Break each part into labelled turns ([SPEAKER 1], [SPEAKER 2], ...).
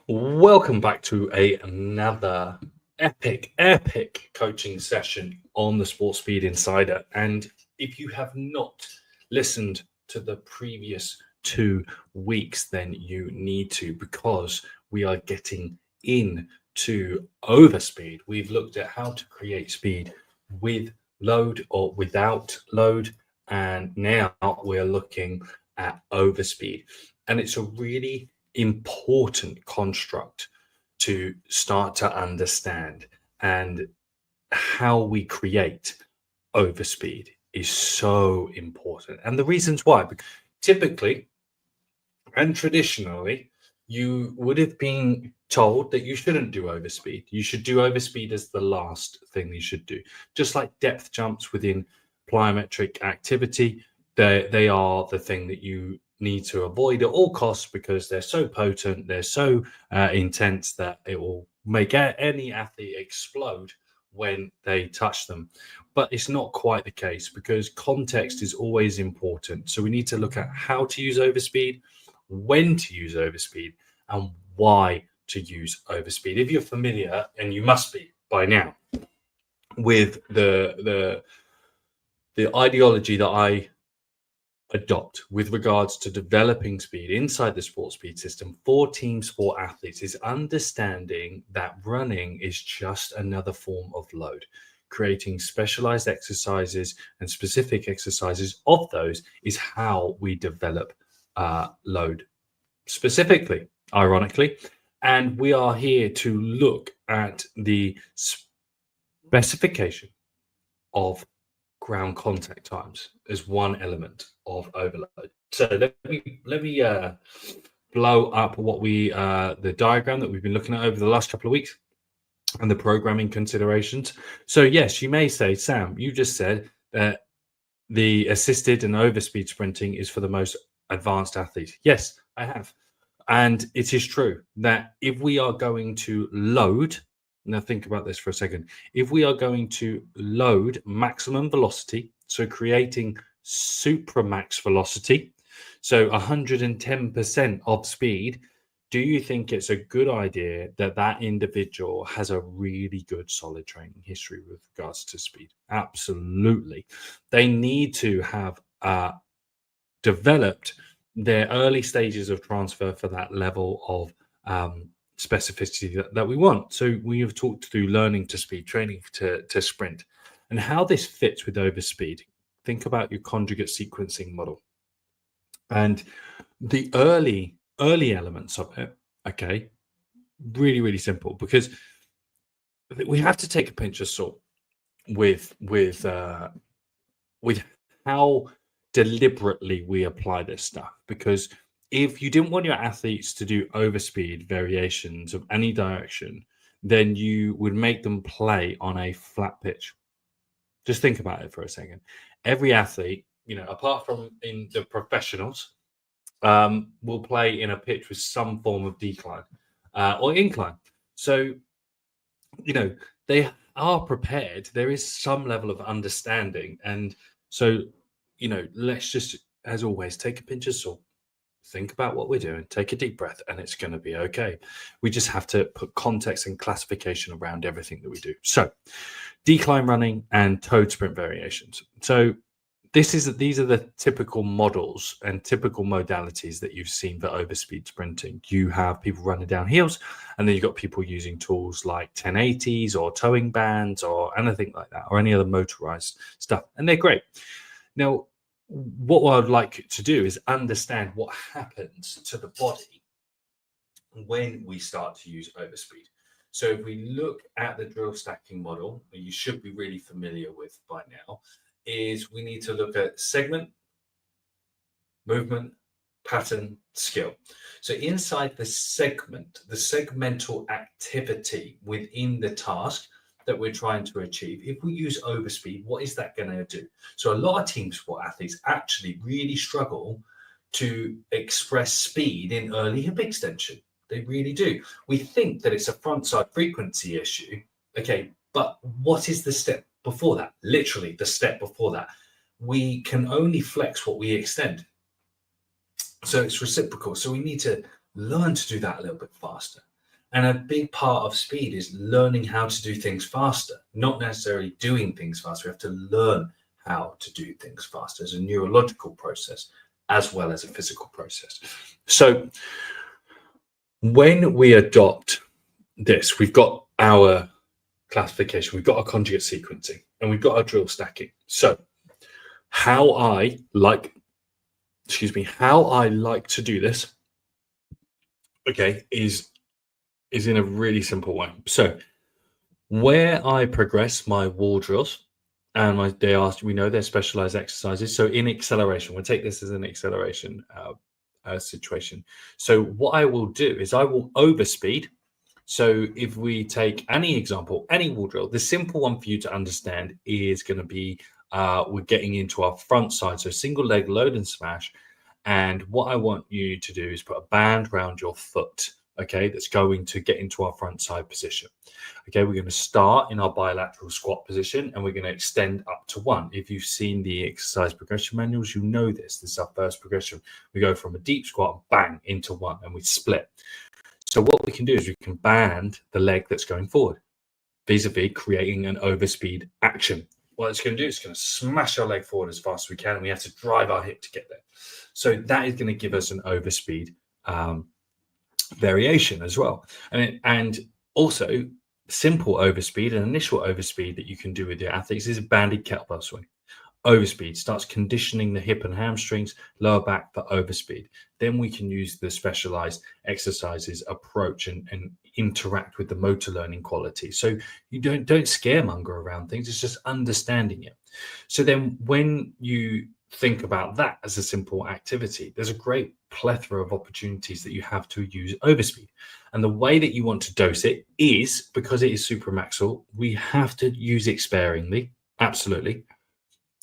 [SPEAKER 1] Welcome back to another epic coaching session on the Sports Speed Insider. And if you have not listened to the previous 2 weeks, then you need to, because we are getting into overspeed. We've looked at how to create speed with load or without load, and now we're looking at overspeed. And it's a really important construct to start to understand, and how we create overspeed is so important. And the reasons why, because typically and traditionally, you would have been told that you shouldn't do overspeed. You should do overspeed as the last thing you should do. Just like depth jumps within plyometric activity, they are the thing that you need to avoid at all costs, because they're so potent, they're so intense that it will make any athlete explode when they touch them. But it's not quite the case, because context is always important. So we need to look at how to use overspeed, when to use overspeed, and why to use overspeed. If you're familiar, and you must be by now, with the ideology that I adopt with regards to developing speed inside the sports speed system for team sport athletes, is understanding that running is just another form of load. Creating specialized exercises and specific exercises of those is how we develop load specifically, ironically. And we are here to look at the specification of ground contact times as one element of overload. So let me blow up what we the diagram that we've been looking at over the last couple of weeks, and the programming considerations. So yes, you may say, Sam, you just said that the assisted and overspeed sprinting is for the most advanced athletes. Yes, I have. And it is true that if we are going to load, now think about this for a second, if we are going to load maximum velocity, so creating supramax velocity, so 110% of speed, do you think it's a good idea that that individual has a really good solid training history with regards to speed? Absolutely. They need to have developed their early stages of transfer for that level of specificity that we want. So we have talked through learning to speed, training to sprint, and how this fits with overspeed. Think about your conjugate sequencing model and the early elements of it. Okay, really simple, because we have to take a pinch of salt with how deliberately we apply this stuff. Because if you didn't want your athletes to do overspeed variations of any direction, then you would make them play on a flat pitch. Just think about it for a second. Every athlete, apart from in the professionals, will play in a pitch with some form of decline or incline. So, they are prepared. There is some level of understanding. And so, let's just, as always, take a pinch of salt, think about what we're doing, take a deep breath, and it's going to be okay. We just have to put context and classification around everything that we do. So, decline running and towed sprint variations. So, these are the typical models and typical modalities that you've seen for overspeed sprinting. You have people running down hills, and then you've got people using tools like 1080s or towing bands or anything like that, or any other motorized stuff. And they're great. Now, what I would like to do is understand what happens to the body when we start to use overspeed. So if we look at the drill stacking model, you should be really familiar with by now, is we need to look at segment, movement, pattern, skill. So inside the segment, the segmental activity within the task that we're trying to achieve, if we use overspeed, what is that going to do? So a lot of team sport athletes actually really struggle to express speed in early hip extension. They really do. We think that it's a front side frequency issue. Okay, but what is the step before that? Literally the step before that. We can only flex what we extend. So it's reciprocal. So we need to learn to do that a little bit faster. And a big part of speed is learning how to do things faster, not necessarily doing things faster. We have to learn how to do things faster as a neurological process as well as a physical process. So when we adopt this, we've got our classification, we've got our conjugate sequencing, and we've got our drill stacking. So how I like to do this, okay, is in a really simple way. So where I progress my wall drills, and we know they're specialized exercises. So in acceleration, we'll take this as an acceleration situation. So what I will do is I will overspeed. So if we take any example, any wall drill, the simple one for you to understand is going to be we're getting into our front side. So single leg load and smash. And what I want you to do is put a band around your foot, okay, that's going to get into our front side position. Okay, we're going to start in our bilateral squat position and we're going to extend up to 1. If you've seen the exercise progression manuals, you know this. This is our first progression. We go from a deep squat, bang, into 1, and we split. So what we can do is we can band the leg that's going forward, vis-a-vis creating an overspeed action. What it's going to do is going to smash our leg forward as fast as we can, and we have to drive our hip to get there. So that is going to give us an overspeed variation as well. And also simple overspeed, an initial overspeed that you can do with your athletes is a banded kettlebell swing. Overspeed starts conditioning the hip and hamstrings, lower back for overspeed. Then we can use the specialized exercises approach and interact with the motor learning quality. So you don't scaremonger around things, it's just understanding it. So then when you think about that as a simple activity, there's a great plethora of opportunities that you have to use overspeed. And the way that you want to dose it is, because it is supramaxal, we have to use it sparingly, absolutely.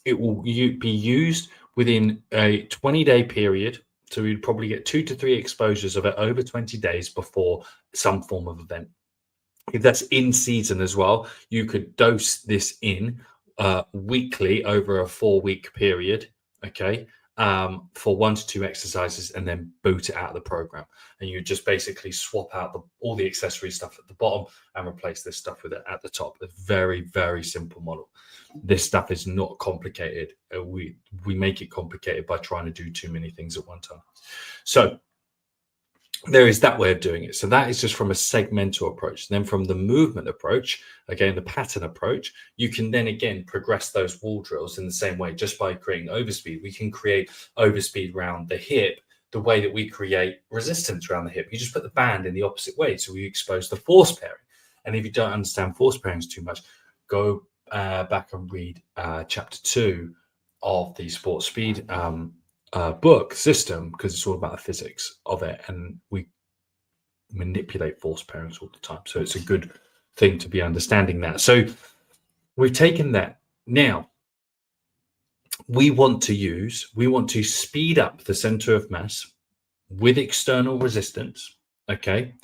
[SPEAKER 1] It will be used within a 20-day period. So we'd probably get 2 to 3 exposures of it over 20 days before some form of event. If that's in season as well, you could dose this in weekly over a 4-week period, okay, for 1 to 2 exercises, and then boot it out of the program. And you just basically swap out all the accessory stuff at the bottom and replace this stuff with it at the top. A very, very simple model. This stuff is not complicated. We make it complicated by trying to do too many things at one time. So there is that way of doing it. So that is just from a segmental approach. Then from the movement approach, again, the pattern approach, you can then again progress those wall drills in the same way. Just by creating overspeed, we can create overspeed around the hip the way that we create resistance around the hip. You just put the band in the opposite way. So we expose the force pairing. And if you don't understand force pairings too much, go back and read chapter 2 of the Sports Speed book system, because it's all about the physics of it, and we manipulate force pairings all the time. So it's a good thing to be understanding that. So we've taken that. Now we want to speed up the center of mass with external resistance, okay,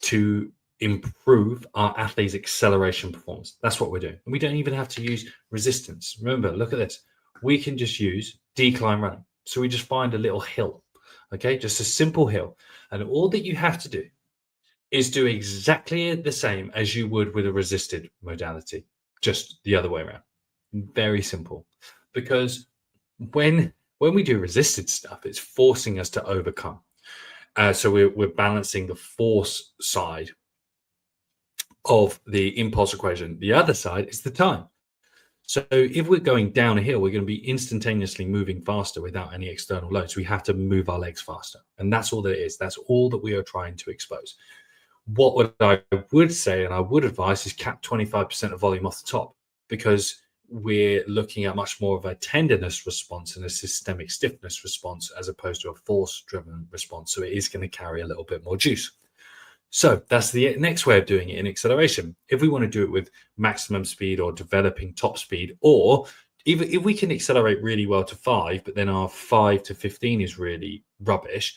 [SPEAKER 1] to improve our athletes' acceleration performance. That's what we're doing. And we don't even have to use resistance. Remember, look at this. We can just use decline running. So we just find a little hill, okay, just a simple hill. And all that you have to do is do exactly the same as you would with a resisted modality, just the other way around. Very simple. Because when we do resisted stuff, it's forcing us to overcome. So we're balancing the force side of the impulse equation. The other side is the time. So if we're going down a hill, we're going to be instantaneously moving faster without any external loads. We have to move our legs faster. And that's all that it is. That's all that we are trying to expose. What I would say, and I would advise, is cap 25% of volume off the top, because we're looking at much more of a tenderness response and a systemic stiffness response as opposed to a force-driven response. So it is going to carry a little bit more juice. So that's the next way of doing it in acceleration. If we want to do it with maximum speed or developing top speed, or even if we can accelerate really well to 5, but then our 5 to 15 is really rubbish,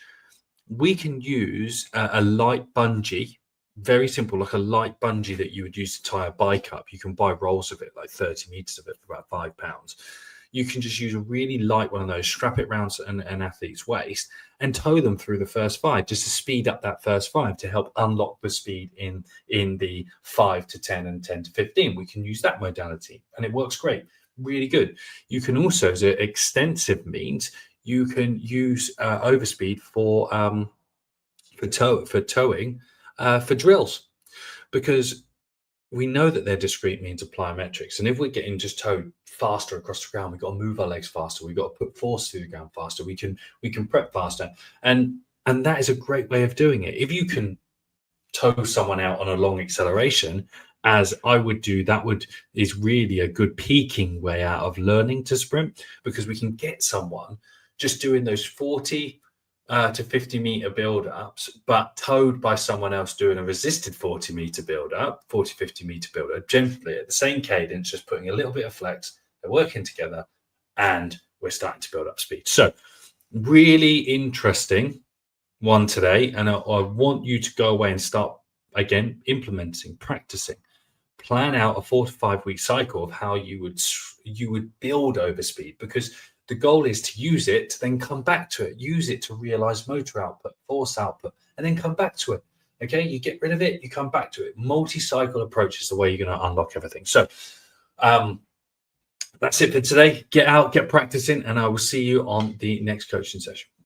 [SPEAKER 1] we can use a light bungee, very simple, like a light bungee that you would use to tie a bike up. You can buy rolls of it, like 30 meters of it for about £5. You can just use a really light one of those, strap it around an athlete's waist, and tow them through the first 5 just to speed up that first 5 to help unlock the speed in the 5 to 10 and 10 to 15. We can use that modality and it works great, really good. You can also, as an extensive means, you can use Overspeed for towing for drills, because we know that they're discrete means of plyometrics. And if we're getting just towed faster across the ground, we've got to move our legs faster. We've got to put force through the ground faster. We can prep faster. And that is a great way of doing it. If you can tow someone out on a long acceleration, as I would do, is really a good peaking way out of learning to sprint, because we can get someone just doing those 40 to 50 meter build-ups, but towed by someone else doing a resisted 40 meter build-up, 40, 50 meter build-up, gently at the same cadence, just putting a little bit of flex. They're working together and we're starting to build up speed. So really interesting one today. And I want you to go away and start, again, implementing, practicing, plan out a 4 to 5 week cycle of how you would build Overspeed, because the goal is to use it, to then come back to it, use it to realize motor output, force output, and then come back to it. Okay, you get rid of it, you come back to it. Multi-cycle approach is the way you're going to unlock everything. So that's it for today. Get out, get practicing, and I will see you on the next coaching session.